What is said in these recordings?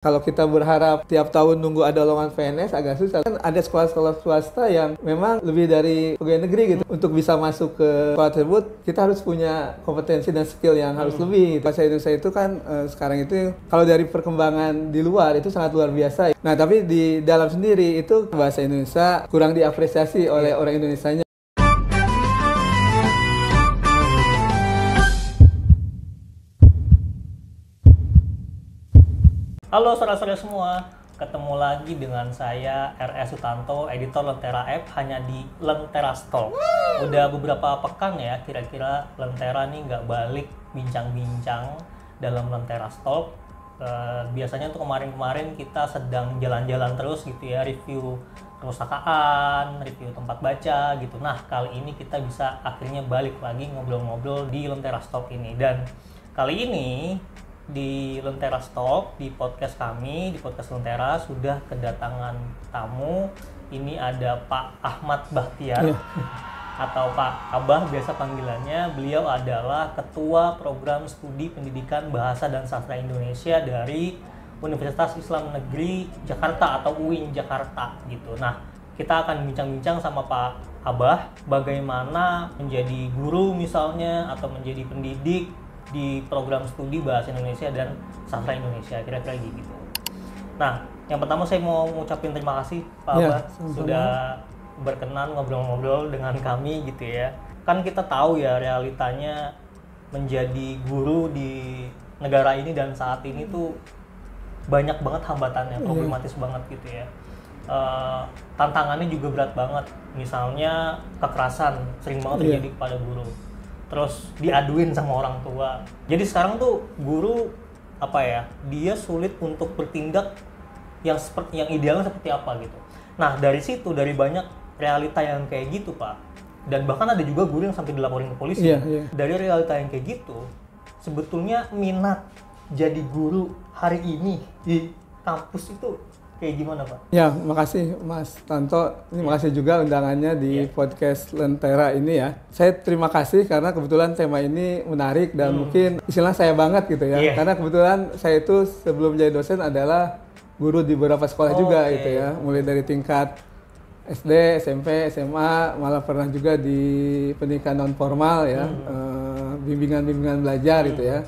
Kalau kita berharap tiap tahun nunggu ada lowongan PNS agak susah. Kan ada sekolah-sekolah swasta yang memang lebih dari pegawai negeri gitu. Untuk bisa masuk ke sekolah tersebut, kita harus punya kompetensi dan skill yang harus lebih. Bahasa Indonesia itu kan sekarang itu kalau dari perkembangan di luar itu sangat luar biasa. Nah, tapi di dalam sendiri itu bahasa Indonesia kurang diapresiasi oleh orang Indonesianya. Halo saudara-saudara semua, ketemu lagi dengan saya RS Sutanto, editor Lentera App hanya di Lentera Talk. Udah beberapa pekan ya, kira-kira Lentera nih nggak balik bincang-bincang dalam Lentera Talk. Biasanya tuh kemarin-kemarin kita sedang jalan-jalan terus gitu ya, review perpustakaan, review tempat baca gitu. Nah, kali ini kita bisa akhirnya balik lagi ngobrol-ngobrol di Lentera Talk ini. Dan kali ini di Lentera Talk, di podcast kami, di podcast Lentera sudah kedatangan tamu. Ini ada Pak Ahmad Bahtiar atau Pak Abah biasa panggilannya. Beliau adalah Ketua Program Studi Pendidikan Bahasa dan Sastra Indonesia dari Universitas Islam Negeri Jakarta atau UIN Jakarta gitu. Nah, kita akan bincang-bincang sama Pak Abah bagaimana menjadi guru misalnya atau menjadi pendidik di program studi Bahasa Indonesia dan Sastra Indonesia, kira-kira gitu. Nah, yang pertama saya mau ngucapin terima kasih Pak Abah sudah berkenan ngobrol-ngobrol dengan kami gitu ya. Kan kita tahu ya realitanya menjadi guru di negara ini dan saat ini tuh banyak banget hambatannya, problematis banget gitu ya. Tantangannya juga berat banget, misalnya kekerasan sering banget terjadi kepada guru. Terus diaduin sama orang tua. Jadi sekarang tuh guru dia sulit untuk bertindak yang idealnya seperti apa gitu. Nah, dari situ dari banyak realita yang kayak gitu, Pak. Dan bahkan ada juga guru yang sampai dilaporin ke polisi. Dari realita yang kayak gitu, sebetulnya minat jadi guru hari ini di kampus itu kayak gimana, Pak? Ya, makasih Mas Tanto. Ini makasih juga undangannya di podcast Lentera ini ya. Saya terima kasih karena kebetulan tema ini menarik dan mungkin istilah saya banget gitu ya. Karena kebetulan saya itu sebelum jadi dosen adalah guru di beberapa sekolah juga gitu ya. Mulai dari tingkat SD, SMP, SMA, malah pernah juga di pendidikan non formal ya. Bimbingan-bimbingan belajar gitu ya.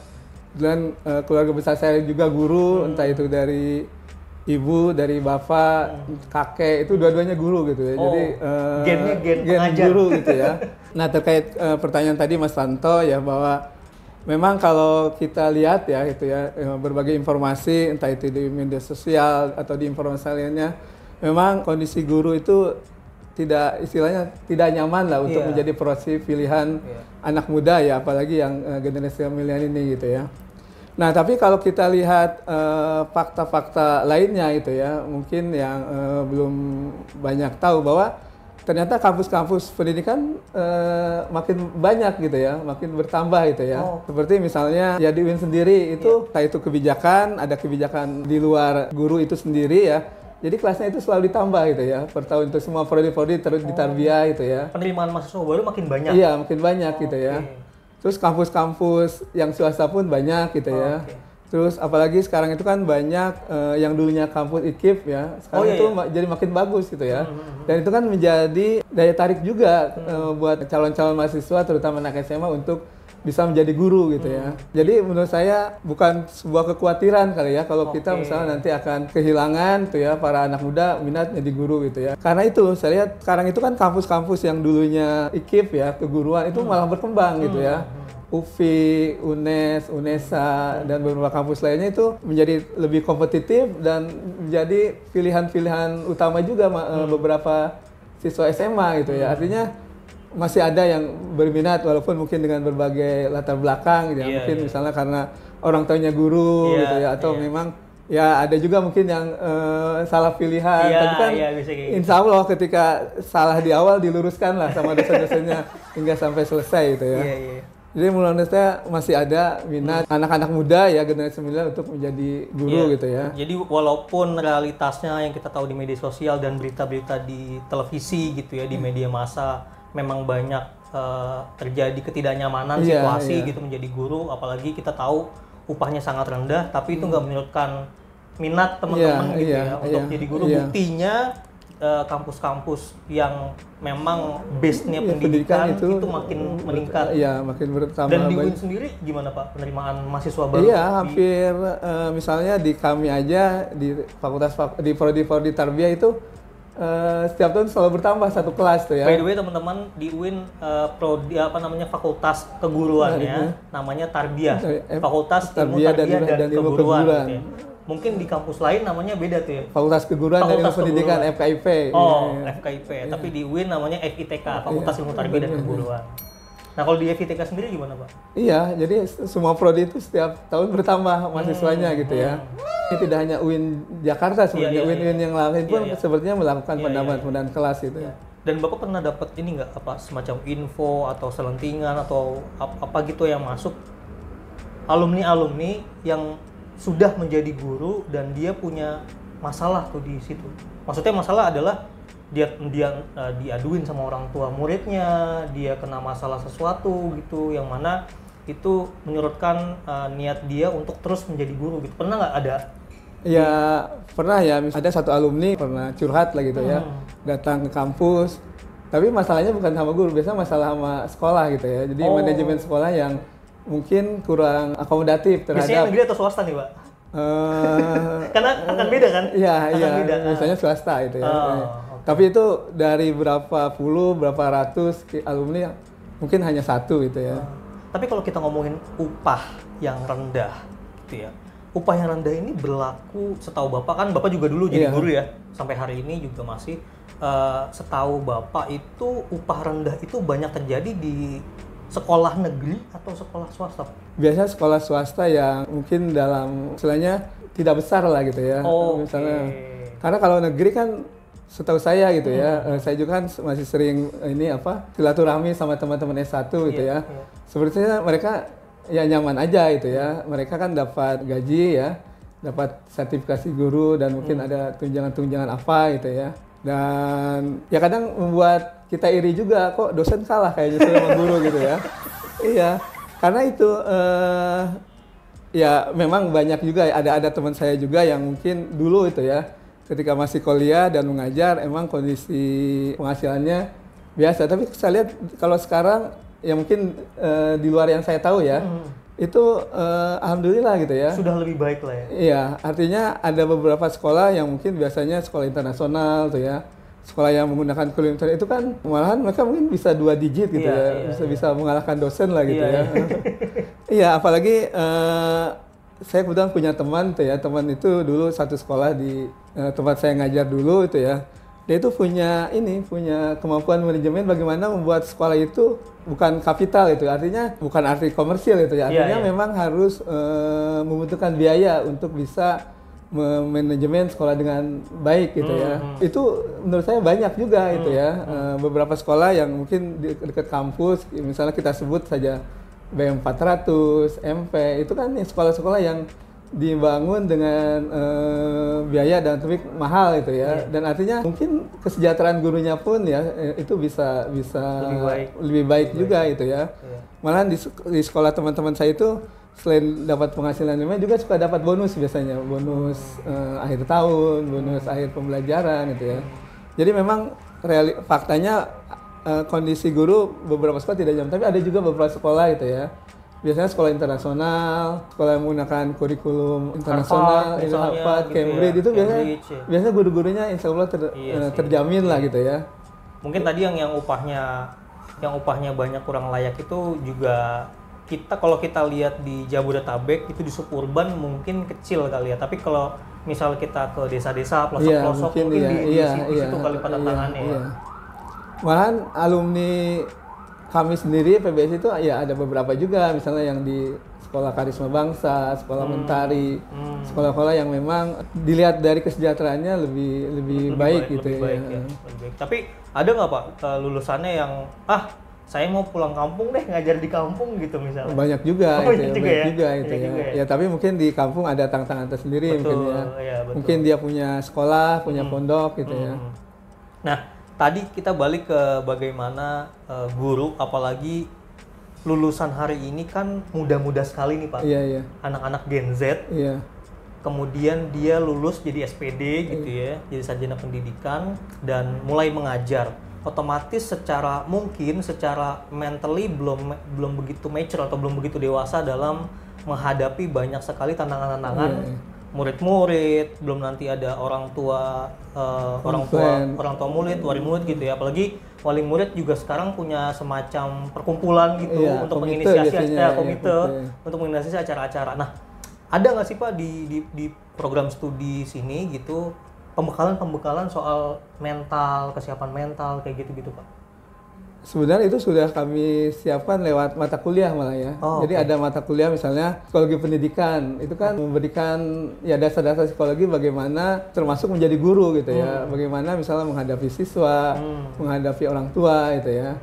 Dan keluarga besar saya juga guru, entah itu dari ibu, dari bapak, kakek, itu dua-duanya guru gitu ya. Jadi gen guru gitu ya. Nah, terkait pertanyaan tadi Mas Tanto ya, bahwa memang kalau kita lihat ya gitu ya, berbagai informasi entah itu di media sosial atau di informasi lainnya, memang kondisi guru itu tidak nyaman lah untuk menjadi profesi pilihan anak muda ya, apalagi yang generasi milenial ini gitu ya. Nah, tapi kalau kita lihat fakta-fakta lainnya itu ya, mungkin yang belum banyak tahu bahwa ternyata kampus-kampus pendidikan makin banyak gitu ya, makin bertambah gitu ya. Seperti misalnya ya di UIN sendiri itu, itu kebijakan, ada kebijakan di luar guru itu sendiri ya. Jadi kelasnya itu selalu ditambah gitu ya, per tahun itu semua prodi-prodi di Tarbiyah gitu ya. Penerimaan mahasiswa baru makin banyak? Iya, makin banyak gitu ya. Terus kampus-kampus yang swasta pun banyak gitu ya. Terus apalagi sekarang itu kan banyak yang dulunya kampus IKIP ya, sekarang itu jadi makin bagus gitu ya. Dan itu kan menjadi daya tarik juga buat calon-calon mahasiswa terutama anak SMA untuk bisa menjadi guru gitu ya. Jadi menurut saya bukan sebuah kekhawatiran kali ya kalau kita misalnya nanti akan kehilangan tuh ya para anak muda minat jadi guru gitu ya. Karena itu saya lihat sekarang itu kan kampus-kampus yang dulunya IKIP ya, keguruan itu malah berkembang gitu ya. UFI, UNES, UNESA, dan beberapa kampus lainnya itu menjadi lebih kompetitif dan menjadi pilihan-pilihan utama juga beberapa siswa SMA gitu ya. Artinya masih ada yang berminat walaupun mungkin dengan berbagai latar belakang gitu ya. Mungkin misalnya karena orang tuanya guru gitu ya, atau memang ya ada juga mungkin yang salah pilihan. Tapi kan insya Allah ketika salah di awal diluruskan lah sama dosen-dosennya hingga sampai selesai gitu ya. Jadi menurut saya masih ada minat anak-anak muda ya generasi milenial untuk menjadi guru gitu ya. Jadi walaupun realitasnya yang kita tahu di media sosial dan berita-berita di televisi gitu ya, di media massa memang banyak terjadi ketidaknyamanan situasi gitu menjadi guru, apalagi kita tahu upahnya sangat rendah, tapi itu nggak menyurutkan minat teman-teman gitu iya, ya untuk jadi guru. iya. Buktinya kampus-kampus yang memang base-nya pendidikan itu makin meningkat. Iya, makin bertambah. Dan di UIN sendiri gimana Pak penerimaan mahasiswa baru? Iya, hampir misalnya di kami aja di di prodi tarbiyah itu setiap tahun selalu bertambah satu kelas tuh ya. By the way teman-teman di UIN prodi fakultas keguruannya namanya tarbiyah. Fakultas ilmu tarbiyah dan keguruan. Gitu ya. Mungkin di kampus lain namanya beda tuh ya. Fakultas Keguruan dan Ilmu Pendidikan FKIP. Oh, FKIP. Tapi di UIN namanya FITK, Fakultas Ilmu Tarbiyah dan Keguruan. Nah, kalau di FITK sendiri gimana, Pak? Iya, jadi semua prodi itu setiap tahun bertambah mahasiswanya gitu ya. Ini tidak hanya UIN Jakarta sebenarnya, UIN yang lain pun sepertinya melakukan penambahan kelas gitu. Iya. Dan Bapak pernah dapat ini nggak apa semacam info atau selentingan atau apa gitu yang masuk alumni yang sudah menjadi guru dan dia punya masalah tuh di situ. Maksudnya masalah adalah dia diaduin sama orang tua muridnya, dia kena masalah sesuatu gitu yang mana itu menyurutkan niat dia untuk terus menjadi guru gitu. Pernah nggak ada? Ya pernah ya, ada satu alumni pernah curhat lah gitu ya, datang ke kampus. Tapi masalahnya bukan sama guru, biasanya masalah sama sekolah gitu ya. Jadi manajemen sekolah yang mungkin kurang akomodatif terhadap. Biasanya negeri atau swasta nih, Pak? Karena akan beda kan? Iya, biasanya swasta itu ya. Okay. Tapi itu dari berapa puluh, berapa ratus alumni mungkin hanya satu gitu ya. Tapi kalau kita ngomongin upah yang rendah gitu ya. Upah yang rendah ini berlaku setahu Bapak kan Bapak juga dulu jadi guru ya. Sampai hari ini juga masih setahu Bapak itu upah rendah itu banyak terjadi di sekolah negeri atau sekolah swasta? Biasanya sekolah swasta yang mungkin dalam istilahnya tidak besar lah gitu ya. Misalnya, karena kalau negeri kan setahu saya gitu ya, saya juga kan masih sering silaturahmi sama teman-teman S1 gitu ya. Sepertinya mereka ya nyaman aja gitu ya. Mereka kan dapat gaji ya, dapat sertifikasi guru dan mungkin ada tunjangan-tunjangan apa gitu ya. Dan ya kadang membuat kita iri juga, kok dosen kalah kayaknya sama guru gitu ya. Iya, karena itu ya memang banyak juga, ada teman saya juga yang mungkin dulu itu ya, ketika masih kuliah dan mengajar, emang kondisi penghasilannya biasa. Tapi saya lihat kalau sekarang, ya mungkin di luar yang saya tahu ya, itu alhamdulillah gitu ya. Sudah lebih baik lah ya. Iya, artinya ada beberapa sekolah yang mungkin biasanya sekolah internasional tuh ya, sekolah yang menggunakan kurikulum internasional itu kan malahan mereka mungkin bisa 2 digit gitu bisa mengalahkan dosen lah gitu ya. Iya, apalagi saya kebetulan punya teman tuh ya, teman itu dulu satu sekolah di tempat saya ngajar dulu itu ya. Dia itu punya kemampuan manajemen bagaimana membuat sekolah itu bukan kapital itu, artinya bukan arti komersil itu ya, artinya memang harus membutuhkan biaya untuk bisa manajemen sekolah dengan baik gitu ya. Itu menurut saya banyak juga itu ya. Beberapa sekolah yang mungkin di dekat kampus, misalnya kita sebut saja BM400, MP, itu kan sekolah-sekolah yang dibangun dengan biaya dan tapi mahal itu ya. Dan artinya mungkin kesejahteraan gurunya pun ya itu bisa lebih baik juga itu ya. Malahan di sekolah teman-teman saya itu selain dapat penghasilan juga suka dapat bonus biasanya, bonus akhir tahun, bonus akhir pembelajaran gitu ya. Jadi memang faktanya kondisi guru beberapa sekolah tidak jaman, tapi ada juga beberapa sekolah gitu ya. Biasanya sekolah internasional, sekolah yang menggunakan kurikulum internasional, Harvard, Cambridge itu biasanya guru-gurunya insya Allah terjamin lah gitu ya. Mungkin tadi yang upahnya banyak kurang layak itu juga kalau kita lihat di Jabodetabek itu di suburban mungkin kecil kali ya, tapi kalau misal kita ke desa-desa, pelosok-pelosok mungkin di situ kali tantangannya ya. Malahan alumni kami sendiri PBS itu ya ada beberapa juga, misalnya yang di Sekolah Karisma Bangsa, Sekolah Mentari, sekolah-sekolah yang memang dilihat dari kesejahteraannya lebih baik gitu ya. Lebih baik. Tapi ada nggak Pak lulusannya yang saya mau pulang kampung deh, ngajar di kampung gitu misalnya? Banyak juga, banyak juga itu ya. Ya tapi mungkin di kampung ada tantangan tersendiri. Betul, mungkin ya. Betul. Mungkin dia punya sekolah, punya pondok gitu ya. Nah, tadi kita balik ke bagaimana guru, apalagi lulusan hari ini kan muda-muda sekali nih Pak. Iya. Anak-anak Gen Z. Iya. kemudian dia lulus jadi SPD gitu ya, jadi sarjana pendidikan dan mulai mengajar. Otomatis secara mentally belum begitu mature atau belum begitu dewasa dalam menghadapi banyak sekali tantangan-tantangan murid-murid, belum nanti ada orang tua murid, wali murid gitu ya. Apalagi wali murid juga sekarang punya semacam perkumpulan gitu untuk menginisiasi untuk menginisiasi acara-acara. Nah, ada nggak sih Pak di program studi sini gitu pembekalan soal mental, kesiapan mental kayak gitu Pak? Sebenarnya itu sudah kami siapkan lewat mata kuliah malah ya. Jadi ada mata kuliah misalnya psikologi pendidikan, itu kan memberikan ya dasar-dasar psikologi bagaimana termasuk menjadi guru gitu ya. Bagaimana misalnya menghadapi siswa, menghadapi orang tua gitu ya.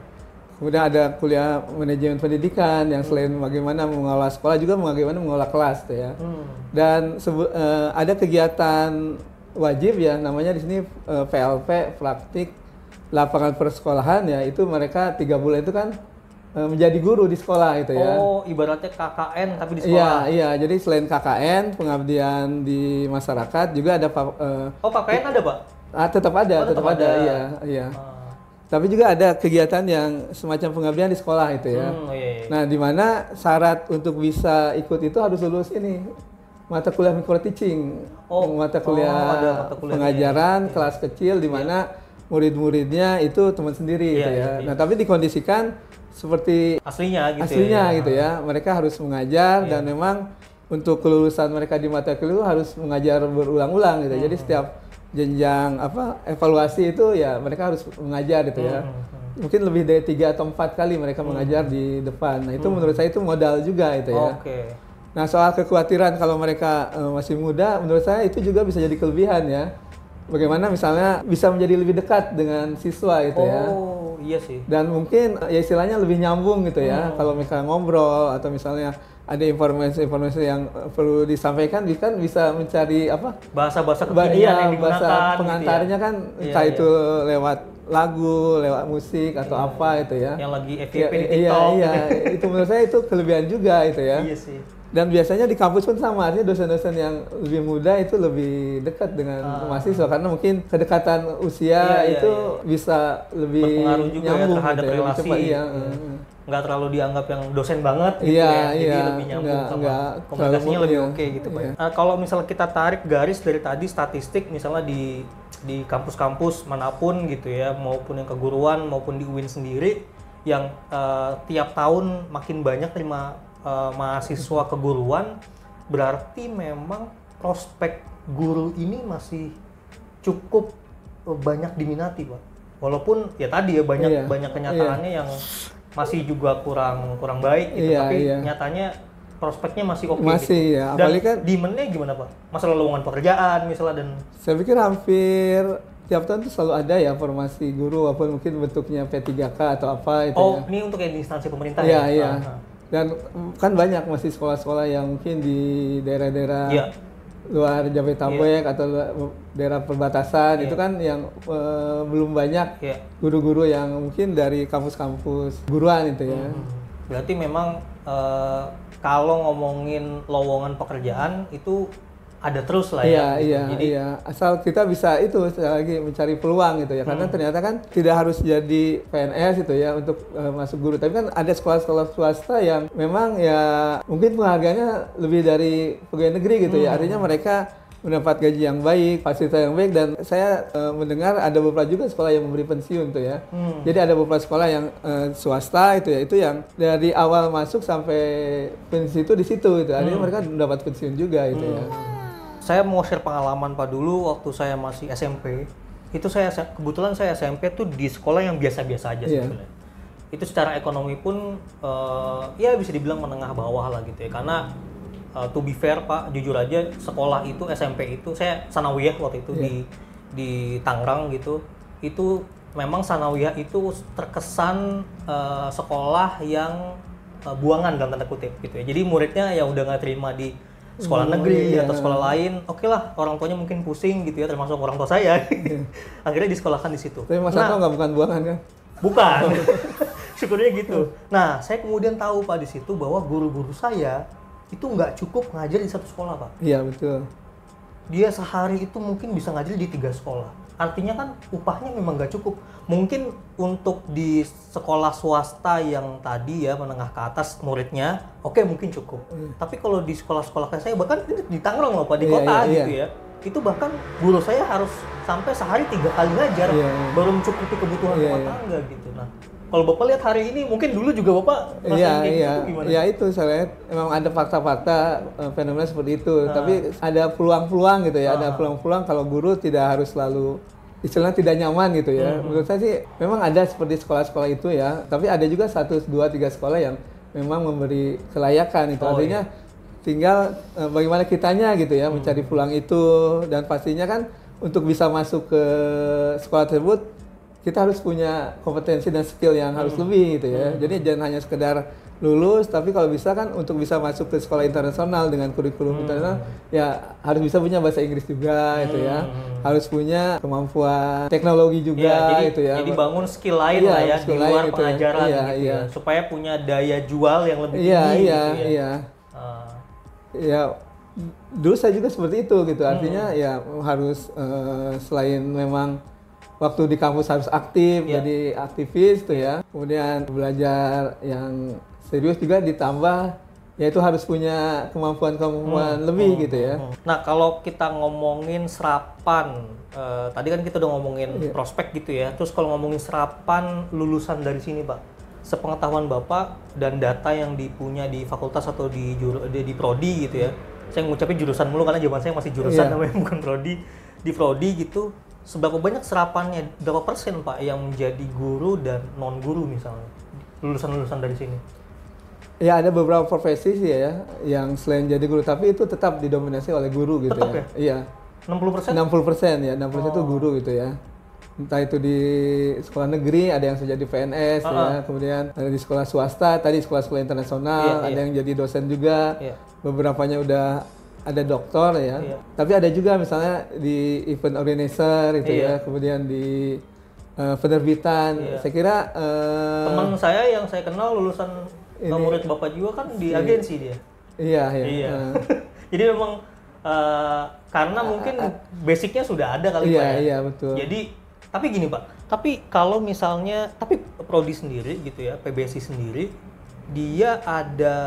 Kemudian ada kuliah manajemen pendidikan yang selain bagaimana mengelola sekolah juga bagaimana mengelola kelas gitu ya. Dan ada kegiatan wajib ya namanya di sini PLP, praktik lapangan persekolahan ya, itu mereka 3 bulan itu kan menjadi guru di sekolah gitu ya. Oh, ibaratnya KKN tapi di sekolah. Iya, jadi selain KKN, pengabdian di masyarakat juga ada KKN ada, Pak? Tetap ada, iya. Tapi juga ada kegiatan yang semacam pengabdian di sekolah itu ya. Iya. Nah, di mana syarat untuk bisa ikut itu harus lulus ini mata kuliah micro teaching. Mata kuliah pengajaran kelas kecil di mana murid-muridnya itu teman sendiri gitu ya. Nah, tapi dikondisikan seperti aslinya gitu ya. Mereka harus mengajar dan memang untuk kelulusan mereka di mata kuliah itu harus mengajar berulang-ulang gitu. Jadi setiap jenjang evaluasi itu ya mereka harus mengajar gitu ya. Mungkin lebih dari 3 atau 4 kali mereka mengajar di depan. Nah, itu menurut saya itu modal juga itu ya. Nah, soal kekhawatiran kalau mereka masih muda, menurut saya itu juga bisa jadi kelebihan ya. Bagaimana misalnya bisa menjadi lebih dekat dengan siswa gitu ya. Oh, iya sih. Dan mungkin ya istilahnya lebih nyambung gitu ya. Kalau misalnya ngobrol atau misalnya ada informasi yang perlu disampaikan, kan bisa mencari bahasa-bahasa kekinian yang digunakan. Bahasa pengantarnya gitu ya. kan entah itu lewat lagu, lewat musik atau apa itu ya. Yang lagi FYP di TikTok. Iya, itu menurut saya itu kelebihan juga itu ya. Iya sih. Dan biasanya di kampus pun sama, artinya dosen-dosen yang lebih muda itu lebih dekat dengan mahasiswa karena mungkin kedekatan usia itu bisa lebih berpengaruh juga nyambung ya terhadap gitu, relasi. Nggak terlalu dianggap yang dosen banget gitu ya, jadi lebih nyambung sama komunikasinya lebih oke gitu Pak. Kalau misalnya kita tarik garis dari tadi statistik misalnya di kampus-kampus manapun gitu ya, maupun yang keguruan maupun di UIN sendiri yang tiap tahun makin banyak terima mahasiswa keguruan, berarti memang prospek guru ini masih cukup banyak diminati Pak. Walaupun ya tadi ya banyak kenyataannya yang masih juga kurang baik gitu, tapi nyatanya prospeknya masih oke gitu. Ya, dan demand-nya gimana Pak? Masalah lowongan pekerjaan misalnya, dan saya pikir hampir tiap tahun tuh selalu ada ya formasi guru walaupun mungkin bentuknya P3K atau apa itu ya. Ini untuk yang di instansi pemerintah ya? Dan kan banyak masih sekolah-sekolah yang mungkin di daerah-daerah luar Jabodetabek atau daerah perbatasan itu kan yang belum banyak guru-guru yang mungkin dari kampus-kampus guruan itu ya. Berarti memang kalau ngomongin lowongan pekerjaan itu ada terus lah ya. Iya. Asal kita bisa itu sekali lagi mencari peluang gitu ya. Karena ternyata kan tidak harus jadi PNS itu ya untuk masuk guru. Tapi kan ada sekolah-sekolah swasta yang memang ya mungkin penghargaannya lebih dari pegawai negeri gitu ya. Artinya mereka mendapat gaji yang baik, fasilitas yang baik, dan saya mendengar ada beberapa juga sekolah yang memberi pensiun tuh ya. Jadi ada beberapa sekolah yang swasta itu ya, itu yang dari awal masuk sampai pensiun itu di situ itu. Artinya mereka mendapat pensiun juga itu ya. Saya mau share pengalaman Pak dulu waktu saya masih SMP. Itu kebetulan saya SMP tuh di sekolah yang biasa-biasa aja sebetulnya. Itu secara ekonomi pun ya bisa dibilang menengah bawah lah gitu ya. Karena to be fair Pak, jujur aja sekolah itu SMP itu saya sanawiyah waktu itu di Tangerang gitu. Itu memang sanawiyah itu terkesan sekolah yang buangan dalam tanda kutip gitu ya. Jadi muridnya ya udah nggak terima di sekolah negeri atau sekolah lain, oke lah, orang tuanya mungkin pusing gitu ya, termasuk orang tua saya. Akhirnya disekolahkan di situ. Tapi Mas Anto nggak bukan kan? Bukan. Syukurnya gitu. Nah, saya kemudian tahu Pak di situ bahwa guru-guru saya itu nggak cukup ngajar di satu sekolah Pak. Iya betul. dia sehari itu mungkin bisa ngajar di 3 sekolah. Artinya kan upahnya memang nggak cukup. Mungkin untuk di sekolah swasta yang tadi ya menengah ke atas muridnya, oke mungkin cukup. Tapi kalau di sekolah-sekolah kayak saya, bahkan di Tangerang loh Pak, di kota gitu ya, itu bahkan guru saya harus sampai sehari 3 kali ngajar, baru mencukupi kebutuhan rumah tangga gitu. Nah, kalau Bapak lihat hari ini, mungkin dulu juga Bapak ngerasain kayak gitu gimana? Iya itu saya lihat memang ada fakta-fakta fenomena seperti itu. Tapi ada peluang-peluang gitu ya, ada peluang-peluang kalau guru tidak harus selalu istilahnya tidak nyaman gitu ya. Menurut saya sih memang ada seperti sekolah-sekolah itu ya, tapi ada juga 1, 2, 3 sekolah yang memang memberi kelayakan itu. Artinya tinggal bagaimana kitanya gitu ya mencari peluang itu, dan pastinya kan untuk bisa masuk ke sekolah tersebut kita harus punya kompetensi dan skill yang harus lebih gitu ya. Jadi jangan hanya sekedar lulus, tapi kalau bisa kan untuk bisa masuk ke sekolah internasional dengan kurikulum internasional ya harus bisa punya bahasa Inggris juga gitu ya. Harus punya kemampuan teknologi juga gitu ya. Jadi bangun skill lain lah ya di luar gitu pengajaran gitu ya. Supaya punya daya jual yang lebih tinggi gitu ya. Ya dulu saya juga seperti itu gitu. Artinya ya harus selain memang waktu di kampus harus aktif, jadi aktivis tuh ya. Kemudian belajar yang serius juga ditambah, yaitu harus punya kemampuan lebih gitu ya. Nah kalau kita ngomongin serapan, tadi kan kita udah ngomongin prospek gitu ya. Terus kalau ngomongin serapan lulusan dari sini Pak, sepengetahuan Bapak dan data yang dipunya di fakultas atau di prodi gitu ya. Saya ngucapin jurusan mulu karena zaman saya masih jurusan namanya bukan prodi. Di prodi gitu, seberapa banyak serapannya, berapa persen Pak yang menjadi guru dan non guru misalnya lulusan-lulusan dari sini? Ya ada beberapa profesi sih ya yang selain jadi guru, tapi itu tetap didominasi oleh guru gitu. Tetap ya. Iya. 60%? 60% ya, 60% itu guru gitu ya. Entah itu di sekolah negeri, ada yang sudah jadi PNS ya, kemudian ada di sekolah swasta, tadi sekolah-sekolah internasional, ada yang jadi dosen juga. Beberapanya udah ada doktor ya. Tapi ada juga misalnya di event organizer gitu ya, kemudian di penerbitan. Saya kira teman saya yang saya kenal lulusan murid Bapak juga kan di agensi dia. Iya. Jadi memang karena mungkin basicnya sudah ada kali Pak ya. Iya, betul. Jadi tapi gini Pak, tapi kalau misalnya prodi sendiri gitu ya, PBSI sendiri, dia ada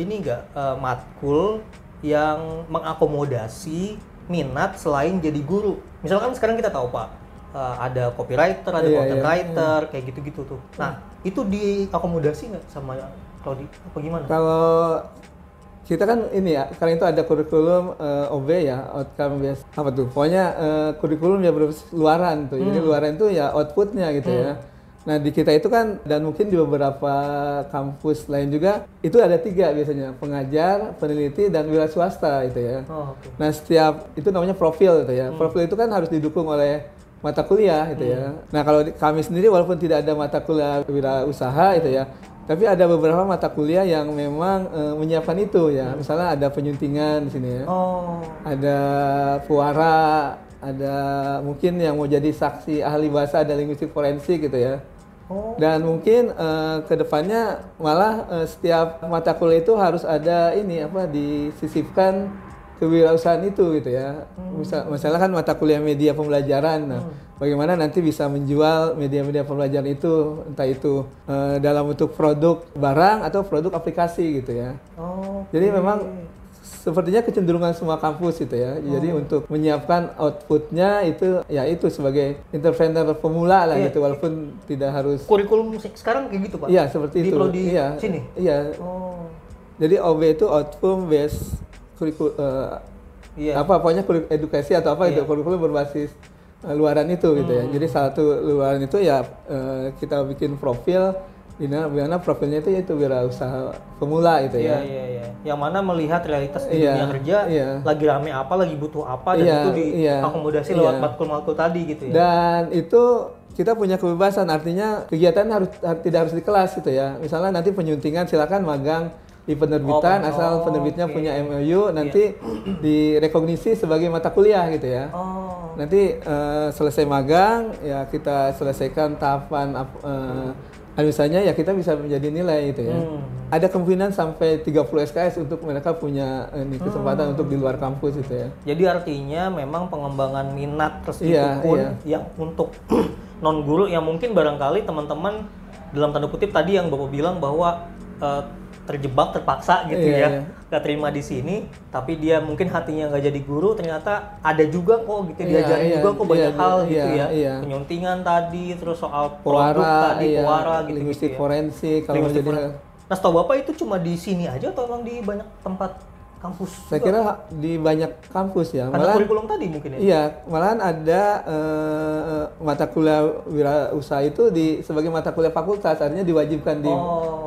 ini enggak matkul yang mengakomodasi minat selain jadi guru. Misalkan sekarang kita tahu Pak, ada copywriter, ada content writer, kayak gitu-gitu tuh. Nah, itu diakomodasi nggak sama prodi apa gimana? Kalau kita kan ini ya, sekarang itu ada kurikulum OB ya, outcome based apa tuh? Pokoknya kurikulum yang berbasis luaran tuh. Jadi luaran itu ya outputnya gitu ya. Nah di kita itu kan, dan mungkin di beberapa kampus lain juga, itu ada 3 biasanya, pengajar, peneliti, dan wira swasta gitu ya. Nah setiap, itu namanya profil gitu ya. Profil itu kan harus didukung oleh mata kuliah gitu ya. Nah kalau kami sendiri walaupun tidak ada mata kuliah wira usaha gitu ya, tapi ada beberapa mata kuliah yang memang menyiapkan itu ya. Misalnya ada penyuntingan di sini ya. Ada puara, ada mungkin yang mau jadi saksi ahli bahasa, ada linguistik forensik gitu ya. Dan mungkin kedepannya malah setiap mata kuliah itu harus ada ini apa disisipkan kewirausahaan itu gitu ya. Misalnya kan mata kuliah media pembelajaran. Nah, bagaimana nanti bisa menjual media-media pembelajaran itu, entah itu dalam bentuk produk barang atau produk aplikasi gitu ya. Jadi memang sepertinya kecenderungan semua kampus gitu ya. Jadi untuk menyiapkan outputnya itu ya itu sebagai entrepreneur pemula lah gitu, walaupun tidak harus. Kurikulum sekarang kayak gitu Pak? Iya seperti itu. Di sini? Iya. Jadi OB itu outcome based kurikulum. Apa pokoknya edukasi atau apa itu kurikulum berbasis luaran itu gitu ya. Jadi satu luaran itu ya kita bikin profil. Di mana profilnya itu yaitu wirausaha pemula itu ya. Iya. Yang mana melihat realitas di dunia kerja, lagi rame apa, lagi butuh apa, dan itu diakomodasi lewat matkul-matkul tadi gitu ya. Dan itu kita punya kebebasan, artinya kegiatan tidak harus di kelas gitu ya. Misalnya nanti penyuntingan silakan magang di penerbitan, asal penerbitnya punya MOU, nanti direkognisi sebagai mata kuliah gitu ya. Nanti selesai magang ya kita selesaikan tahapan misalnya ya kita bisa menjadi nilai gitu ya. Ada kemungkinan sampai 30 SKS untuk mereka punya kesempatan untuk di luar kampus gitu ya. Jadi artinya memang pengembangan minat meskipun yang untuk non guru yang mungkin barangkali teman-teman dalam tanda kutip tadi yang Bapak bilang bahwa terjebak, terpaksa gitu nggak terima di sini, tapi dia mungkin hatinya nggak jadi guru, ternyata ada juga kok gitu diajarin juga kok banyak hal gitu penyuntingan tadi, terus soal produk tadi, pewara gitu linguistik forensik kalau mau jadi. Nah, setahu Bapak itu cuma di sini aja atau emang di banyak tempat kampus? Saya kira di banyak kampus ya. Karena kurikulum tadi mungkin ya? Iya, malahan ada mata kuliah wirausaha itu sebagai mata kuliah fakultas, artinya diwajibkan di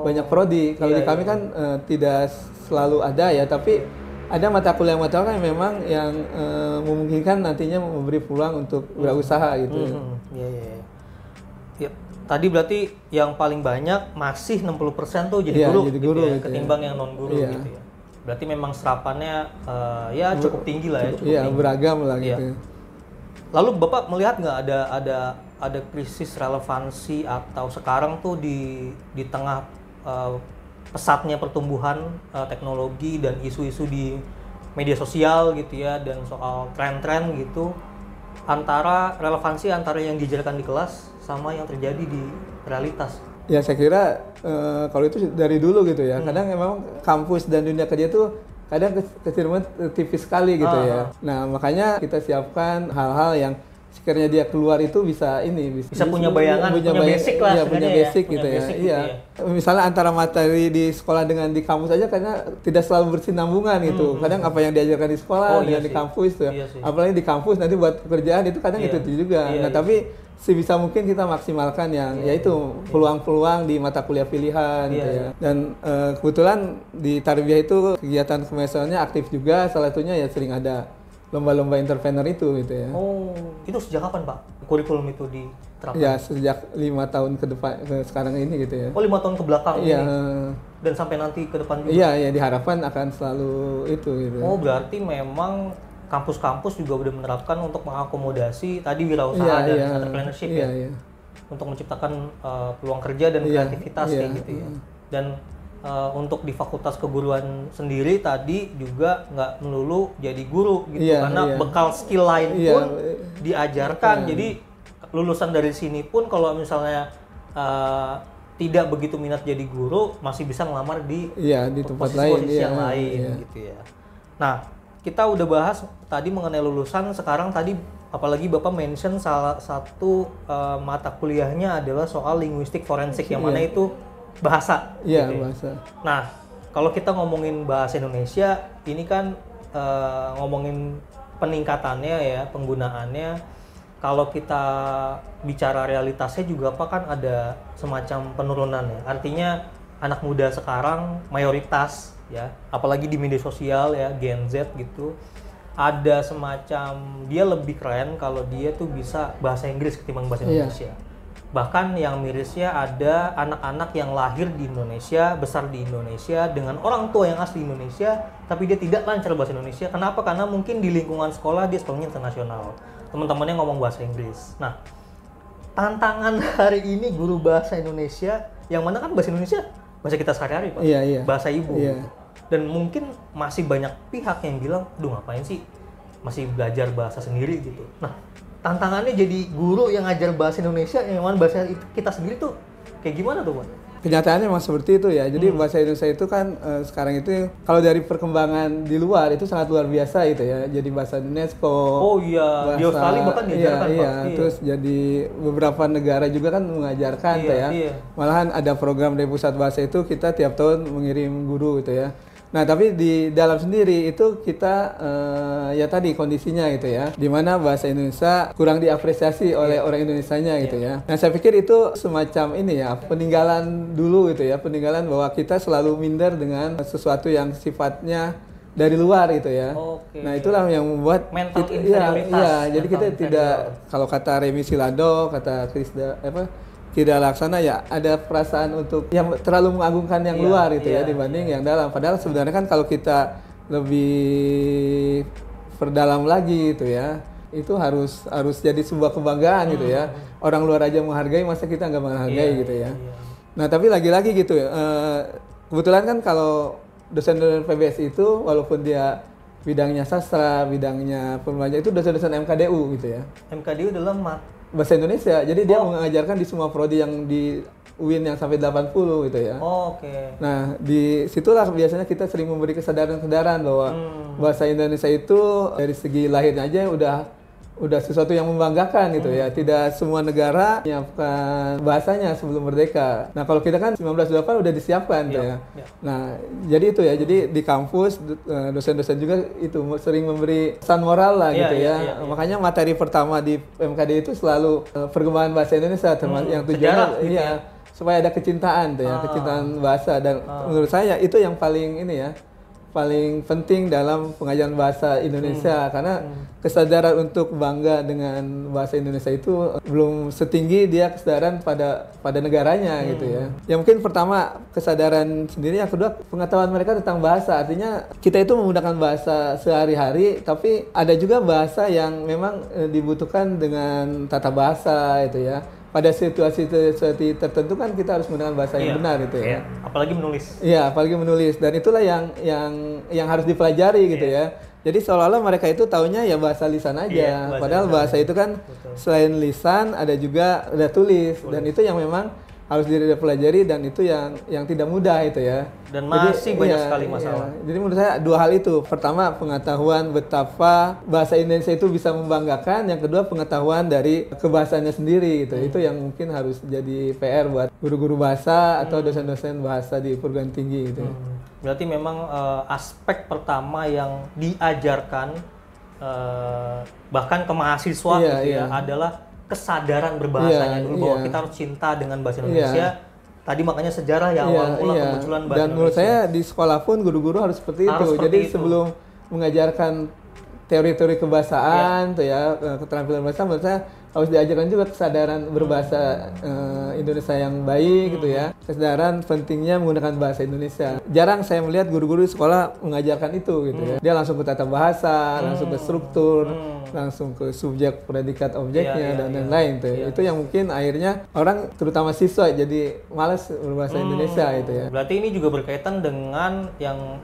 banyak prodi. Kalau di kami kan tidak selalu ada ya, tapi ada mata kuliah yang memang yang memungkinkan nantinya memberi peluang untuk wirausaha gitu. Ya. Tadi berarti yang paling banyak masih 60% tuh jadi guru, gitu ya, ketimbang yang non guru gitu ya. Berarti memang serapannya cukup tinggi lah ya, cukup tinggi. Beragam lah gitu. Lalu Bapak melihat nggak ada krisis relevansi atau sekarang tuh di tengah pesatnya pertumbuhan teknologi dan isu-isu di media sosial gitu ya, dan soal tren-tren gitu, relevansi antara yang diajarkan di kelas sama yang terjadi di realitas? Ya saya kira kalau itu dari dulu gitu ya. Kadang memang kampus dan dunia kerja itu kadang kecenderungan tipis sekali gitu ya. Nah makanya kita siapkan hal-hal yang sekiranya dia keluar itu bisa punya bayangan, punya basic lah, punya basic gitu ya. Iya. Misalnya antara materi di sekolah dengan di kampus aja karena tidak selalu bersinambungan gitu. Kadang apa yang diajarkan di sekolah dengan di kampus tuh. Apalagi di kampus nanti buat pekerjaan itu kadang itu juga. Nah tapi sebisa mungkin kita maksimalkan yang yaitu peluang-peluang di mata kuliah pilihan gitu ya. Dan kebetulan di Tarbiyah itu kegiatan kemahasiswaannya aktif juga, salah satunya ya sering ada lomba-lomba entrepreneur itu gitu ya. Oh, itu sejak kapan Pak kurikulum itu diterapkan? Ya sejak 5 tahun ke depan ke sekarang ini gitu ya. Oh 5 tahun ke belakang ini? Dan sampai nanti ke depan juga? Iya, diharapkan akan selalu itu gitu. Oh berarti memang kampus-kampus juga udah menerapkan untuk mengakomodasi tadi wirausaha dan entrepreneurship untuk menciptakan peluang kerja dan kreativitas kayak gitu ya. Dan untuk di Fakultas Keguruan sendiri tadi juga nggak melulu jadi guru gitu karena bekal skill lain pun diajarkan. Jadi lulusan dari sini pun kalau misalnya tidak begitu minat jadi guru masih bisa ngelamar di tempat lain yang lain gitu ya. Nah, kita udah bahas tadi mengenai lulusan, sekarang tadi apalagi Bapak mention salah satu mata kuliahnya adalah soal linguistik forensik yang mana itu bahasa. Iya, gitu. Bahasa. Nah, kalau kita ngomongin bahasa Indonesia, ini kan ngomongin peningkatannya ya, penggunaannya. Kalau kita bicara realitasnya juga apa kan ada semacam penurunan ya. Artinya anak muda sekarang mayoritas ya, apalagi di media sosial ya, Gen Z gitu, ada semacam dia lebih keren kalau dia tuh bisa bahasa Inggris ketimbang bahasa Indonesia. Bahkan yang mirisnya ada anak-anak yang lahir di Indonesia, besar di Indonesia dengan orang tua yang asli Indonesia, tapi dia tidak lancar bahasa Indonesia. Kenapa? Karena mungkin di lingkungan sekolah dia sekolahnya internasional, teman-temannya ngomong bahasa Inggris. Nah, tantangan hari ini guru bahasa Indonesia, yang mana kan bahasa Indonesia bahasa kita sehari-hari Pak, bahasa ibu. Dan mungkin masih banyak pihak yang bilang, aduh ngapain sih masih belajar bahasa sendiri gitu. Nah, tantangannya jadi guru yang ngajar bahasa Indonesia yang mana bahasa kita sendiri tuh kayak gimana tuh Pak? Kenyataannya memang seperti itu ya. Jadi bahasa Indonesia itu kan sekarang itu kalau dari perkembangan di luar itu sangat luar biasa gitu ya. Jadi bahasa UNESCO. Oh iya, di Australia bahkan diajarkan Pak. Terus jadi beberapa negara juga kan mengajarkan Malahan ada program dari pusat bahasa itu kita tiap tahun mengirim guru gitu ya. Nah tapi di dalam sendiri itu kita ya tadi kondisinya gitu ya, dimana bahasa Indonesia kurang diapresiasi oleh orang Indonesianya gitu ya. Nah saya pikir itu semacam ini ya, peninggalan dulu gitu ya, peninggalan bahwa kita selalu minder dengan sesuatu yang sifatnya dari luar gitu ya. Nah itulah yang membuat mental inferioritas. Jadi kita tidak, kalau kata Remi Silado, kata Krisda tidak laksana ya, ada perasaan untuk yang terlalu mengagungkan yang luar gitu ya dibanding yang dalam. Padahal sebenarnya kan kalau kita lebih perdalam lagi gitu ya, itu harus jadi sebuah kebanggaan gitu ya. Orang luar aja menghargai, masa kita nggak menghargai gitu ya. Nah, tapi lagi-lagi gitu ya. Kebetulan kan kalau dosen-dosen PBS itu walaupun dia bidangnya sastra, bidangnya pembelajaran itu dosen-dosen MKDU gitu ya. MKDU dalam Bahasa Indonesia. Jadi dia mengajarkan di semua prodi yang di UIN yang sampai 80 gitu ya. Oh, oke. Nah, di situlah biasanya kita sering memberi kesadaran-kesadaran bahwa bahasa Indonesia itu dari segi lahirnya aja udah sesuatu yang membanggakan gitu ya. Tidak semua negara menyiapkan bahasanya sebelum merdeka. Nah, kalau kita kan 1928 udah disiapkan gitu ya. Nah, jadi itu ya. Jadi di kampus dosen-dosen juga itu sering memberi pesan moral lah gitu ya. Makanya materi pertama di MKD itu selalu perkembangan bahasa Indonesia termasuk yang tujuannya gitu ya. Supaya ada kecintaan tuh ya, kecintaan bahasa dan menurut saya itu yang paling ini ya. Paling penting dalam pengajaran bahasa Indonesia karena kesadaran untuk bangga dengan bahasa Indonesia itu belum setinggi dia kesadaran pada negaranya gitu ya. Ya mungkin pertama kesadaran sendiri, yang kedua pengetahuan mereka tentang bahasa. Artinya kita itu menggunakan bahasa sehari-hari, tapi ada juga bahasa yang memang dibutuhkan dengan tata bahasa itu ya. Pada situasi tertentu kan kita harus menggunakan bahasa yang benar gitu ya. Apalagi menulis. Iya, apalagi menulis, dan itulah yang harus dipelajari gitu ya. Jadi seolah-olah mereka itu taunya ya bahasa lisan aja. Padahal bahasa itu kan selain lisan ada tulis dan itu yang memang harus dipelajari dan itu yang tidak mudah itu ya. Dan masih banyak sekali masalah. Jadi menurut saya dua hal itu. Pertama, pengetahuan betapa bahasa Indonesia itu bisa membanggakan. Yang kedua, pengetahuan dari kebahasaannya sendiri gitu. Itu yang mungkin harus jadi PR buat guru-guru bahasa atau dosen-dosen bahasa di perguruan tinggi gitu. Berarti memang aspek pertama yang diajarkan bahkan ke mahasiswa adalah kesadaran berbahasanya dulu, bahwa kita harus cinta dengan bahasa Indonesia. Tadi makanya sejarah ya awal mula kemunculan bahasa Indonesia. Dan menurut saya di sekolah pun guru-guru harus seperti itu. Jadi sebelum mengajarkan teori-teori kebahasaan tuh ya, keterampilan bahasa, menurut saya harus diajarkan juga kesadaran berbahasa Indonesia yang baik gitu ya. Kesadaran pentingnya menggunakan bahasa Indonesia. Jarang saya melihat guru-guru di sekolah mengajarkan itu gitu ya. Dia langsung ke tata bahasa, langsung ke struktur, langsung ke subjek, predikat, objeknya dan lain-lain tuh. Itu yang mungkin akhirnya orang terutama siswa jadi malas berbahasa Indonesia itu ya. Berarti ini juga berkaitan dengan yang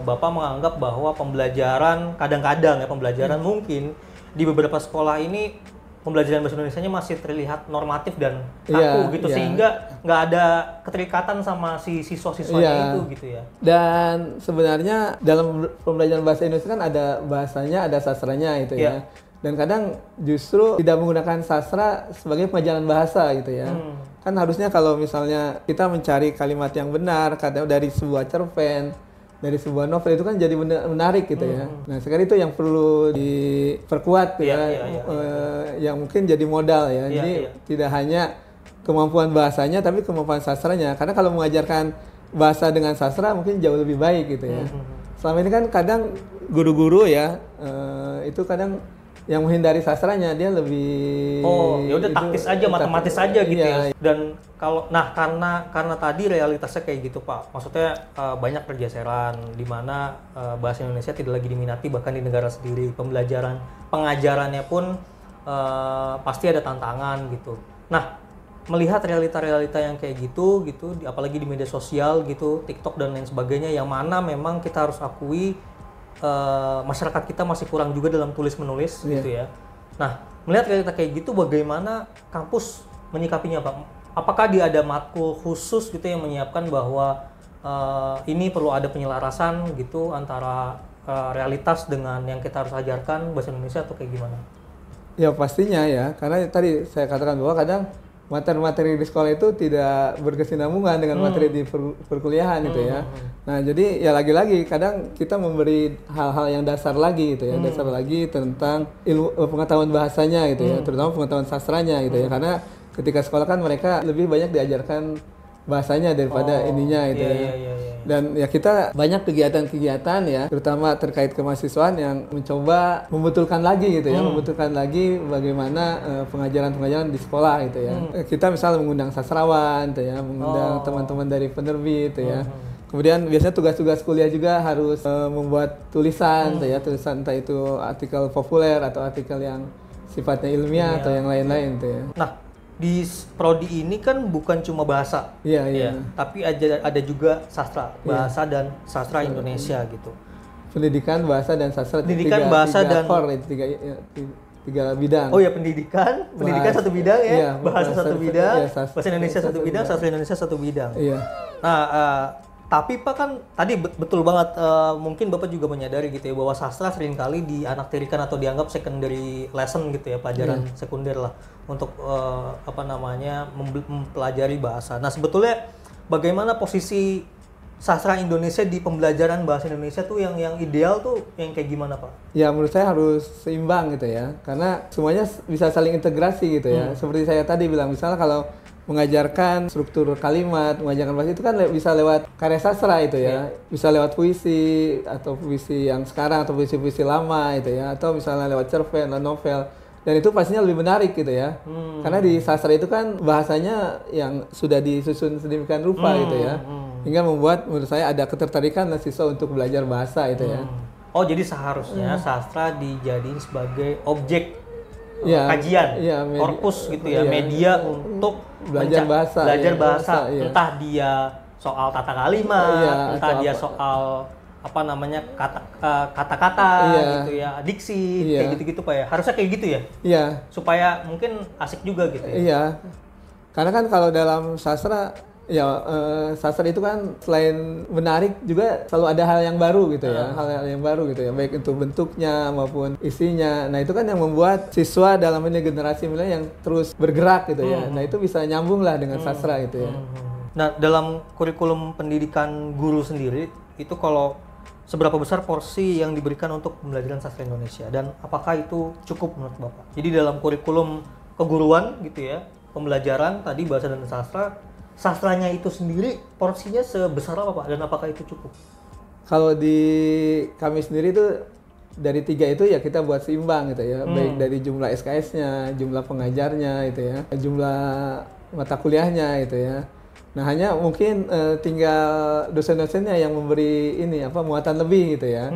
Bapak menganggap bahwa pembelajaran kadang-kadang ya pembelajaran mungkin di beberapa sekolah ini pembelajaran bahasa Indonesianya masih terlihat normatif dan kaku gitu sehingga nggak ada keterikatan sama si siswa-siswanya itu gitu ya. Dan sebenarnya dalam pembelajaran bahasa Indonesia kan ada bahasanya, ada sastranya itu ya. Dan kadang justru tidak menggunakan sastra sebagai pengajaran bahasa gitu ya. Kan harusnya kalau misalnya kita mencari kalimat yang benar kadang dari sebuah cerpen, dari sebuah novel itu kan jadi menarik gitu ya. Nah sekarang itu yang perlu diperkuat tuh yang mungkin jadi modal ya. Jadi tidak hanya kemampuan bahasanya tapi kemampuan sastranya. Karena kalau mengajarkan bahasa dengan sastra mungkin jauh lebih baik gitu ya. Selama ini kan kadang guru-guru ya itu kadang yang menghindari sastranya, dia lebih ya udah taktis aja, matematis aja gitu ya. Dan kalau karena tadi realitasnya kayak gitu Pak, maksudnya banyak pergeseran di mana bahasa Indonesia tidak lagi diminati bahkan di negara sendiri. Pengajarannya pun pasti ada tantangan gitu. Nah, melihat realita-realita yang kayak gitu apalagi di media sosial gitu, TikTok dan lain sebagainya, yang mana memang kita harus akui masyarakat kita masih kurang juga dalam tulis menulis gitu ya. Nah, melihat realita kayak gitu, bagaimana kampus menyikapinya Pak? Apakah dia ada matkul khusus gitu yang menyiapkan bahwa ini perlu ada penyelarasan gitu antara realitas dengan yang kita harus ajarkan bahasa Indonesia atau kayak gimana? Ya pastinya ya, karena tadi saya katakan bahwa kadang materi-materi di sekolah itu tidak berkesinambungan dengan materi di perkuliahan gitu ya. Nah jadi ya lagi-lagi kadang kita memberi hal-hal yang dasar lagi gitu ya, dasar lagi tentang ilmu pengetahuan bahasanya gitu ya, terutama pengetahuan sastranya gitu ya, karena ketika sekolah kan mereka lebih banyak diajarkan bahasanya daripada ininya gitu ya. Dan ya kita banyak kegiatan-kegiatan ya, terutama terkait kemahasiswaan yang mencoba membetulkan lagi gitu ya, membetulkan lagi bagaimana pengajaran-pengajaran di sekolah gitu ya. Kita misalnya mengundang sastrawan gitu ya, mengundang teman-teman dari penerbit gitu ya. Kemudian biasanya tugas-tugas kuliah juga harus membuat tulisan gitu ya, tulisan entah itu artikel populer atau artikel yang sifatnya ilmiah atau yang lain-lain gitu ya. Nah, di prodi ini kan bukan cuma bahasa, Iya. tapi ada juga sastra, bahasa dan sastra Indonesia gitu. Pendidikan, bahasa dan sastra. Pendidikan, bahasa dan tiga bidang. Oh ya, pendidikan satu bidang ya, iya, bahasa satu bidang, iya, bahasa Indonesia satu bidang, sastra Indonesia satu bidang. Iya. Nah, tapi Pak kan tadi betul banget, mungkin Bapak juga menyadari gitu ya bahwa sastra seringkali dianaktirikan atau dianggap secondary lesson gitu ya, pelajaran sekunder lah untuk mempelajari bahasa. Nah, sebetulnya bagaimana posisi sastra Indonesia di pembelajaran bahasa Indonesia tuh yang ideal tuh yang kayak gimana, Pak? Ya, menurut saya harus seimbang gitu ya. Karena semuanya bisa saling integrasi gitu ya. Seperti saya tadi bilang, misalnya kalau mengajarkan struktur kalimat, mengajarkan bahasa itu kan bisa lewat karya sastra itu ya. Bisa lewat puisi atau puisi yang sekarang atau puisi-puisi lama itu ya, atau misalnya lewat cerpen, novel. Dan itu pastinya lebih menarik gitu ya. Karena di sastra itu kan bahasanya yang sudah disusun sedemikian rupa gitu ya. Hingga membuat menurut saya ada ketertarikan siswa untuk belajar bahasa itu ya. Oh, jadi seharusnya sastra dijadiin sebagai objek kajian, korpus gitu ya, media untuk belajar bahasa. Belajar bahasa, entah dia soal tata kalimat, entah dia soal kata-kata gitu ya, diksi, kayak gitu-gitu Pak ya. Harusnya kayak gitu ya? Iya. Supaya mungkin asik juga gitu ya? Iya. Karena kan kalau dalam sastra, sastra itu kan selain menarik juga selalu ada hal yang baru gitu ya, hal yang baru gitu ya, baik itu bentuknya maupun isinya. Nah, itu kan yang membuat siswa dalam ini generasi milenial yang terus bergerak gitu ya. Nah, itu bisa nyambung lah dengan sastra gitu ya. Nah, dalam kurikulum pendidikan guru sendiri itu kalau seberapa besar porsi yang diberikan untuk pembelajaran sastra Indonesia dan apakah itu cukup menurut Bapak? Jadi dalam kurikulum keguruan gitu ya, pembelajaran tadi bahasa dan sastra, sastranya itu sendiri porsinya sebesar apa Pak dan apakah itu cukup? Kalau di kami sendiri itu dari 3 itu ya kita buat seimbang gitu ya, baik dari jumlah SKS-nya, jumlah pengajarnya itu ya, jumlah mata kuliahnya itu ya. Nah, hanya mungkin tinggal dosen-dosennya yang memberi muatan lebih gitu ya.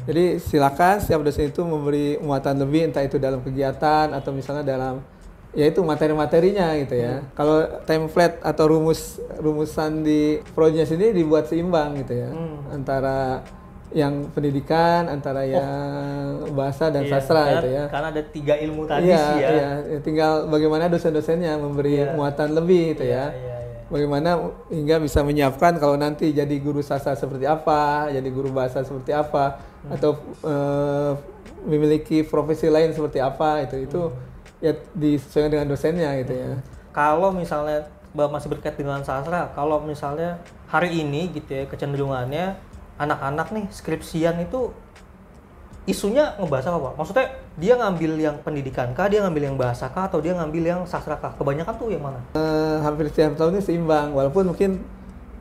Jadi silakan setiap dosen itu memberi muatan lebih, entah itu dalam kegiatan atau misalnya dalam yaitu materi-materinya gitu ya. Kalau template atau rumusan di prodinya sendiri dibuat seimbang gitu ya, antara yang pendidikan, antara yang bahasa dan sastra gitu ya. Karena ada 3 ilmu tadi sih ya. Iya, tinggal bagaimana dosen-dosennya memberi muatan lebih gitu ya. Bagaimana hingga bisa menyiapkan kalau nanti jadi guru sastra seperti apa, jadi guru bahasa seperti apa, atau memiliki profesi lain seperti apa itu ya disesuaikan dengan dosennya gitu ya. Kalau misalnya masih berkait dengan sastra, kalau misalnya hari ini gitu ya kecenderungannya anak-anak nih skripsian itu isunya ngebahas apa Pak? Maksudnya dia ngambil yang pendidikan kah, dia ngambil yang bahasa kah, atau dia ngambil yang sastra kah? Kebanyakan tuh yang mana? Hampir setiap tahun ini seimbang, walaupun mungkin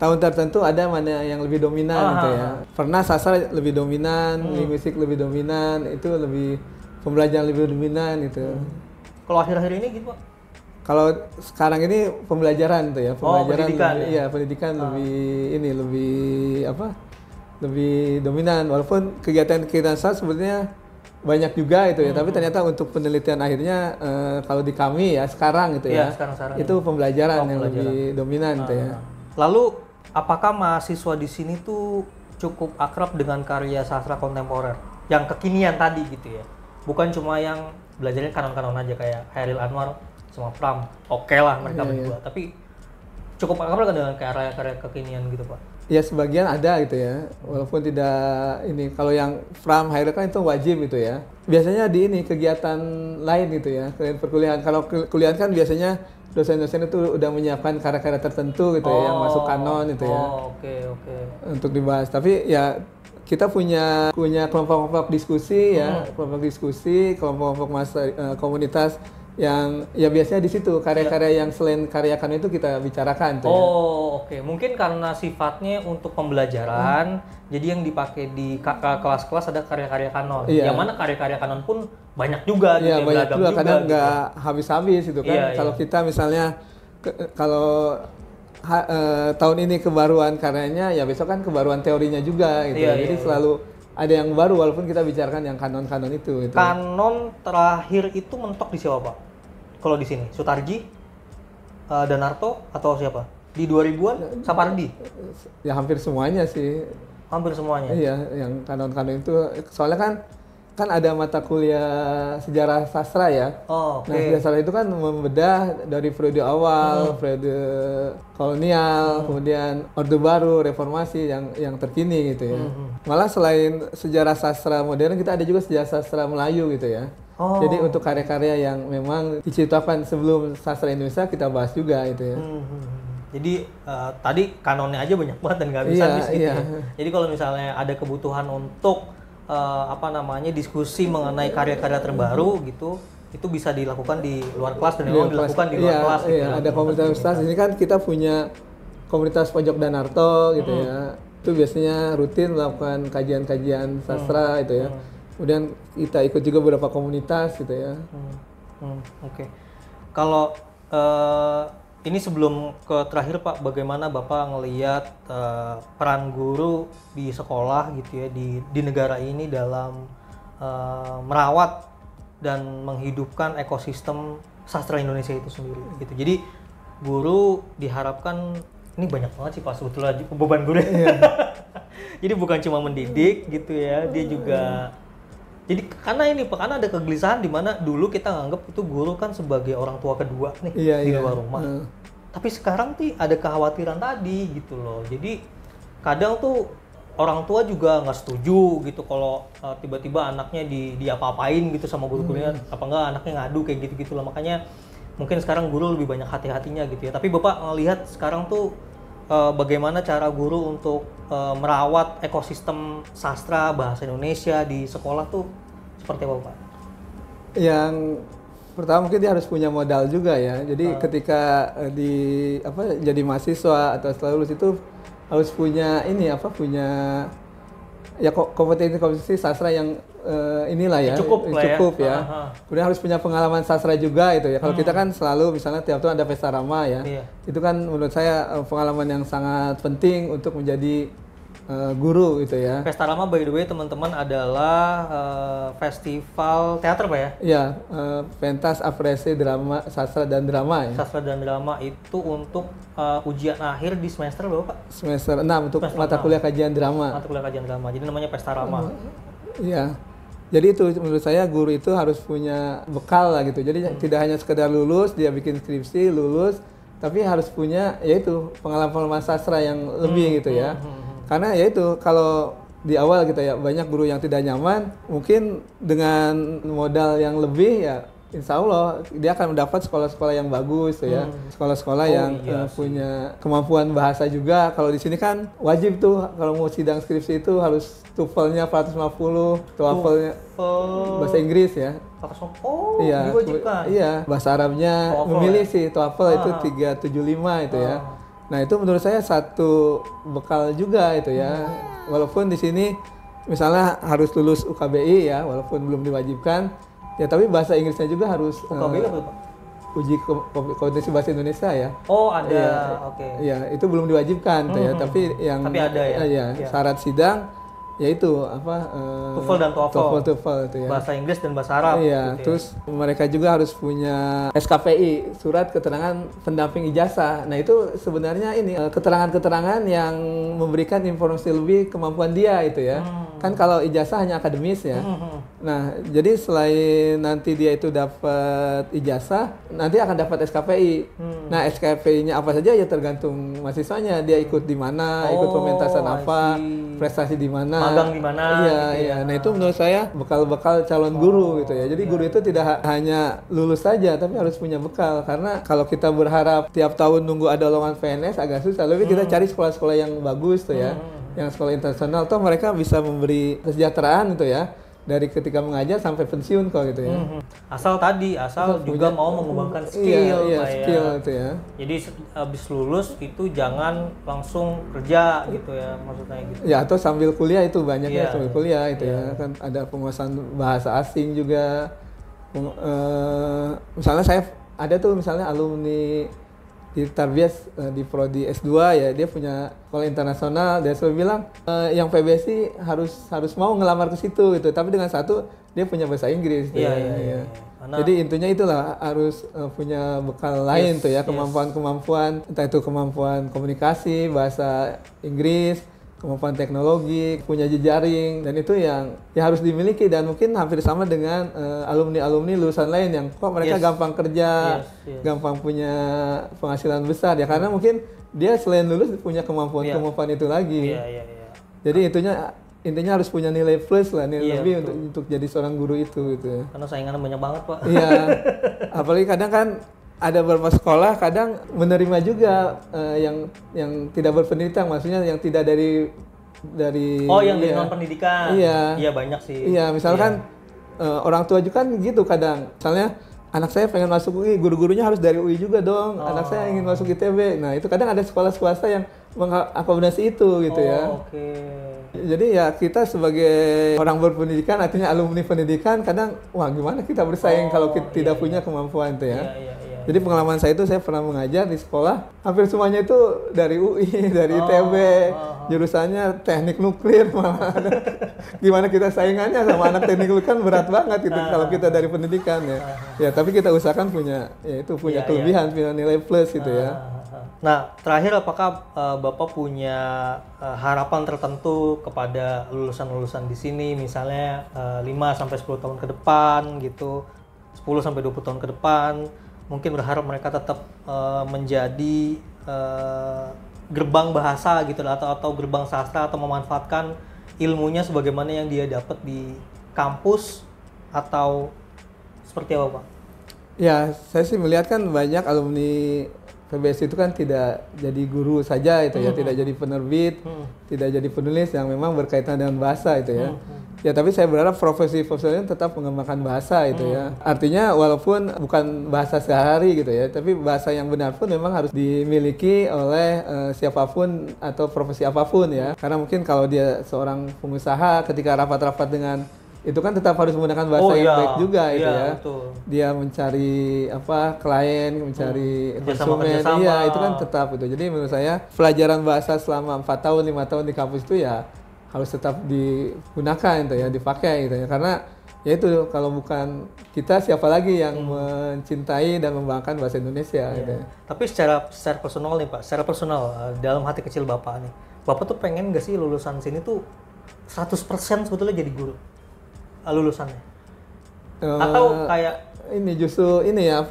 tahun tertentu ada mana yang lebih dominan gitu ya. Pernah sastra lebih dominan, linguistik lebih dominan, itu lebih pembelajaran lebih dominan itu. Kalau akhir-akhir ini gitu Pak? Kalau sekarang ini pembelajaran tuh ya, pendidikan lebih, pendidikan lebih dominan, walaupun kegiatan-kegiatan sastra sebetulnya banyak juga itu ya, tapi ternyata untuk penelitian akhirnya kalau di kami ya sekarang gitu ya, sekarang itu pembelajaran yang lebih dominan gitu ya. Lalu apakah mahasiswa di sini tuh cukup akrab dengan karya sastra kontemporer yang kekinian tadi gitu ya? Bukan cuma yang belajarnya kanon-kanon aja kayak Chairil Anwar sama Pram, oke lah mereka berdua, tapi cukup akrab dengan karya-karya kekinian gitu Pak? Ya sebagian ada gitu ya, walaupun tidak ini. Kalau yang Pram, Chairil kan itu wajib gitu ya. Biasanya di ini kegiatan lain gitu ya, kegiatan perkuliahan. Kalau kuliah kan biasanya dosen-dosen itu udah menyiapkan karya-karya tertentu gitu ya, yang masuk kanon gitu ya. Oke. Untuk dibahas. Tapi ya kita punya kelompok-kelompok diskusi ya, kelompok-kelompok komunitas yang ya biasanya di situ karya-karya yang selain karya kanon itu kita bicarakan tuh. Oke. Mungkin karena sifatnya untuk pembelajaran, jadi yang dipakai di kelas-kelas ada karya-karya kanon. Yang mana karya-karya kanon pun banyak juga gitu. Iya, banyak juga, kadang nggak habis-habis gitu kan. Kalau kita misalnya tahun ini kebaruan karyanya, ya besok kan kebaruan teorinya juga gitu. Jadi selalu ada yang baru walaupun kita bicarakan yang kanon-kanon itu. Kanon terakhir itu mentok di siapa Pak? Kalau di sini Sutarji? Danarto atau siapa? Di 2000-an Sapardi? Ya hampir semuanya sih. Hampir semuanya? Iya, yang kanon-kanon itu. Soalnya kan ada mata kuliah sejarah sastra ya. Oh, oke. Nah, sejarah sastra itu kan membedah dari periode awal, periode kolonial, kemudian Orde Baru, Reformasi yang terkini gitu ya. Malah selain sejarah sastra modern, kita ada juga sejarah sastra Melayu gitu ya. Oh. Jadi untuk karya-karya yang memang diciptakan sebelum sastra Indonesia kita bahas juga gitu ya. Jadi tadi kanonnya aja banyak banget dan nggak bisa habis gitu iya. ya. Jadi kalau misalnya ada kebutuhan untuk diskusi mengenai karya-karya terbaru gitu, itu bisa dilakukan di luar kelas dan memang dilakukan di luar kelas. Iya, ada komunitas universitas. Ini kan kita punya komunitas Pojok Danarto gitu ya. Itu biasanya rutin melakukan kajian-kajian sastra gitu ya. Kemudian kita ikut juga beberapa komunitas gitu ya. Oke. Kalau ini sebelum ke terakhir Pak, bagaimana Bapak ngelihat peran guru di sekolah gitu ya di negara ini dalam merawat dan menghidupkan ekosistem sastra Indonesia itu sendiri gitu. Jadi guru diharapkan, ini banyak banget sih Pak sebetulnya beban guru. Jadi bukan cuma mendidik gitu ya, dia juga jadi karena ada kegelisahan di mana dulu kita nganggap itu guru kan sebagai orang tua kedua nih di luar rumah. Tapi sekarang tuh ada kekhawatiran tadi gitu loh. Jadi kadang tuh orang tua juga nggak setuju gitu kalau tiba-tiba anaknya diapa-apain gitu sama guru-gurunya, apa enggak anaknya ngadu kayak gitu-gitu lah. Makanya mungkin sekarang guru lebih banyak hati-hatinya gitu ya. Tapi Bapak ngelihat sekarang tuh bagaimana cara guru untuk merawat ekosistem sastra bahasa Indonesia di sekolah tuh seperti apa Pak? Yang pertama mungkin dia harus punya modal juga ya. Jadi ketika jadi mahasiswa atau setelah lulus itu harus punya punya kompetensi sastra yang cukup ya. Kemudian harus punya pengalaman sastra juga itu ya. Kalau kita kan selalu misalnya tiap tahun ada pesta rama ya. Itu kan menurut saya pengalaman yang sangat penting untuk menjadi guru gitu ya. Pesta Rama by the way teman-teman adalah festival teater Pak ya? Iya, pentas apresiasi drama, sastra dan drama ya. Sastra dan drama itu untuk ujian akhir di semester berapa Pak? Semester 6 untuk mata kuliah kajian drama. Mata kuliah kajian drama, jadi namanya Pesta Rama. Iya. Jadi itu menurut saya guru itu harus punya bekal lah gitu. Jadi tidak hanya sekedar lulus, dia bikin skripsi, lulus, tapi harus punya yaitu pengalaman sastra yang lebih gitu ya. Karena ya itu kalau di awal kita ya banyak guru yang tidak nyaman, mungkin dengan modal yang lebih ya insya Allah dia akan mendapat sekolah-sekolah yang bagus ya. Sekolah-sekolah yang punya kemampuan bahasa juga. Kalau di sini kan wajib tuh kalau mau sidang skripsi itu harus TOEFL-nya 450, TOEFL-nya bahasa Inggris ya. Iya, diwajibkan. Iya, bahasa Arabnya memilih sih TOEFL itu 375 itu ya. Nah itu menurut saya satu bekal juga itu ya. Walaupun di sini misalnya harus lulus UKBI ya, walaupun belum diwajibkan, ya tapi bahasa Inggrisnya juga harus UKBI apa Pak? Uji kompetensi bahasa Indonesia ya. Oh ada, ya, oke. Iya itu belum diwajibkan tuh ya, tapi ada ya. Syarat sidang yaitu TOEFL dan TOEFL itu ya. Bahasa Inggris dan bahasa Arab. Iya, gitu terus mereka juga harus punya SKPI, surat keterangan pendamping ijazah. Nah, itu sebenarnya ini keterangan-keterangan yang memberikan informasi lebih kemampuan dia itu ya. Kan kalau ijazah hanya akademis ya. Nah, jadi selain nanti dia itu dapat ijazah, nanti akan dapat SKPI. Nah, SKPI-nya apa saja ya tergantung mahasiswanya, dia ikut di mana, ikut pementasan apa, prestasi di mana, magang di mana. Iya, gitu iya. Nah, itu menurut saya bekal-bekal calon guru gitu ya. Jadi guru itu tidak hanya lulus saja, tapi harus punya bekal. Karena kalau kita berharap tiap tahun nunggu ada lowongan PNS agak susah. Lebih kita cari sekolah-sekolah yang bagus tuh ya, yang sekolah internasional. Toh mereka bisa memberi kesejahteraan gitu ya. Dari ketika mengajar sampai pensiun kok gitu ya. Asal juga mau mengembangkan skill, iya, skill itu ya. Jadi habis lulus itu jangan langsung kerja gitu ya, maksudnya gitu. Ya atau sambil kuliah itu banyaknya sambil kuliah itu ya. Kan ada penguasaan bahasa asing juga. Misalnya saya ada tuh misalnya alumni di Tarbiyas di prodi S2 ya, dia punya sekolah internasional, dia selalu bilang yang PBSI harus mau ngelamar ke situ gitu, tapi dengan satu dia punya bahasa Inggris. Iya. Karena, jadi intinya itulah harus punya bekal lain tuh ya, kemampuan-kemampuan, entah itu kemampuan komunikasi, bahasa Inggris, kemampuan teknologi, punya jejaring, dan itu yang ya harus dimiliki. Dan mungkin hampir sama dengan alumni-alumni lulusan lain yang kok mereka gampang kerja, gampang punya penghasilan besar ya, karena mungkin dia selain lulus punya kemampuan itu lagi. Jadi intinya harus punya nilai plus lah, nilai lebih untuk jadi seorang guru itu gitu. Karena saingannya banyak banget, Pak. Iya. Apalagi kadang kan ada beberapa sekolah kadang menerima juga yang tidak berpendidikan, maksudnya yang tidak dari yang dari non pendidikan. Iya banyak sih. Iya, misalkan orang tua juga kan gitu kadang. Misalnya anak saya pengen masuk UI, guru-gurunya harus dari UI juga dong. Anak saya ingin masuk ITB. Nah, itu kadang ada sekolah swasta yang mengakomodasi itu gitu ya. Jadi ya kita sebagai orang berpendidikan, artinya alumni pendidikan, kadang wah gimana kita bersaing kalau kita tidak punya kemampuan itu ya. Jadi pengalaman saya itu, saya pernah mengajar di sekolah, hampir semuanya itu dari UI, dari ITB, jurusannya teknik nuklir malah ada. Gimana kita saingannya sama anak teknik nuklir, kan berat banget gitu kalau kita dari pendidikan ya. Ya tapi kita usahakan punya kelebihan, punya nilai plus gitu ya. Nah, terakhir apakah Bapak punya harapan tertentu kepada lulusan-lulusan di sini, misalnya 5 sampai 10 tahun ke depan gitu, 10 sampai 20 tahun ke depan, mungkin berharap mereka tetap menjadi gerbang bahasa gitu atau gerbang sastra, atau memanfaatkan ilmunya sebagaimana yang dia dapat di kampus, atau seperti apa, Pak? Ya, saya sih melihat kan banyak alumni PBS itu kan tidak jadi guru saja itu ya, tidak jadi penerbit, tidak jadi penulis yang memang berkaitan dengan bahasa itu ya. Ya tapi saya berharap profesi-profesinya tetap mengembangkan bahasa itu ya. Artinya walaupun bukan bahasa sehari gitu ya, tapi bahasa yang benar pun memang harus dimiliki oleh siapapun atau profesi apapun ya. Karena mungkin kalau dia seorang pengusaha, ketika rapat-rapat dengan itu kan tetap harus menggunakan bahasa yang baik juga itu ya. Betul. Dia mencari klien, mencari konsumen, itu kan tetap itu. Jadi menurut saya pelajaran bahasa selama 4 tahun, 5 tahun di kampus itu ya harus tetap digunakan itu ya, dipakai gitu ya. Karena ya itu, kalau bukan kita siapa lagi yang mencintai dan membanggakan bahasa Indonesia gitu ya. Tapi secara personal nih Pak, secara personal dalam hati kecil Bapak nih, Bapak tuh pengen nggak sih lulusan sini tuh 100% sebetulnya jadi guru? Lulusannya atau kayak ini justru ini ya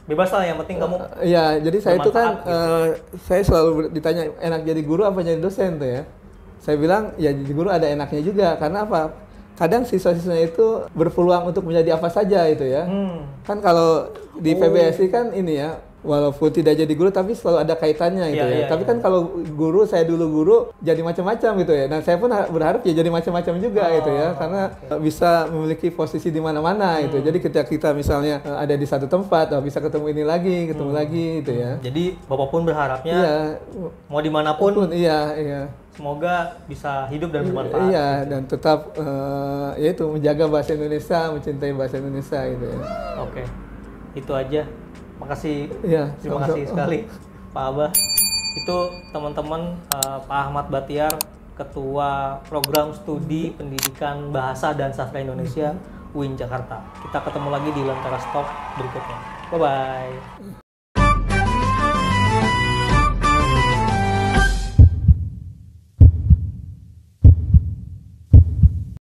bebas lah, yang penting kamu ya, jadi saya itu kan gitu. Saya selalu ditanya enak jadi guru apa jadi dosen tuh ya. Saya bilang ya jadi guru ada enaknya juga, karena apa, kadang siswa-siswanya itu berpeluang untuk menjadi apa saja itu ya. Kan kalau di PBSI kan ini ya, walaupun tidak jadi guru tapi selalu ada kaitannya gitu ya. Tapi kan kalau guru, saya dulu guru jadi macam-macam gitu ya. Dan saya pun berharap ya jadi macam-macam juga gitu ya, karena bisa memiliki posisi di mana-mana gitu. Jadi ketika kita misalnya ada di satu tempat, bisa ketemu ini lagi, ketemu lagi gitu ya. Jadi Bapak pun berharapnya mau dimanapun, semoga bisa hidup dan bermanfaat. Iya, dan tetap yaitu menjaga bahasa Indonesia, mencintai bahasa Indonesia gitu ya. Oke, itu aja. Makasih, terima kasih sekali Pak Abah. Itu teman-teman, Pak Ahmad Batiar, Ketua Program Studi Pendidikan Bahasa dan Sastra Indonesia UIN Jakarta. Kita ketemu lagi di Lentera Talk berikutnya. Bye-bye.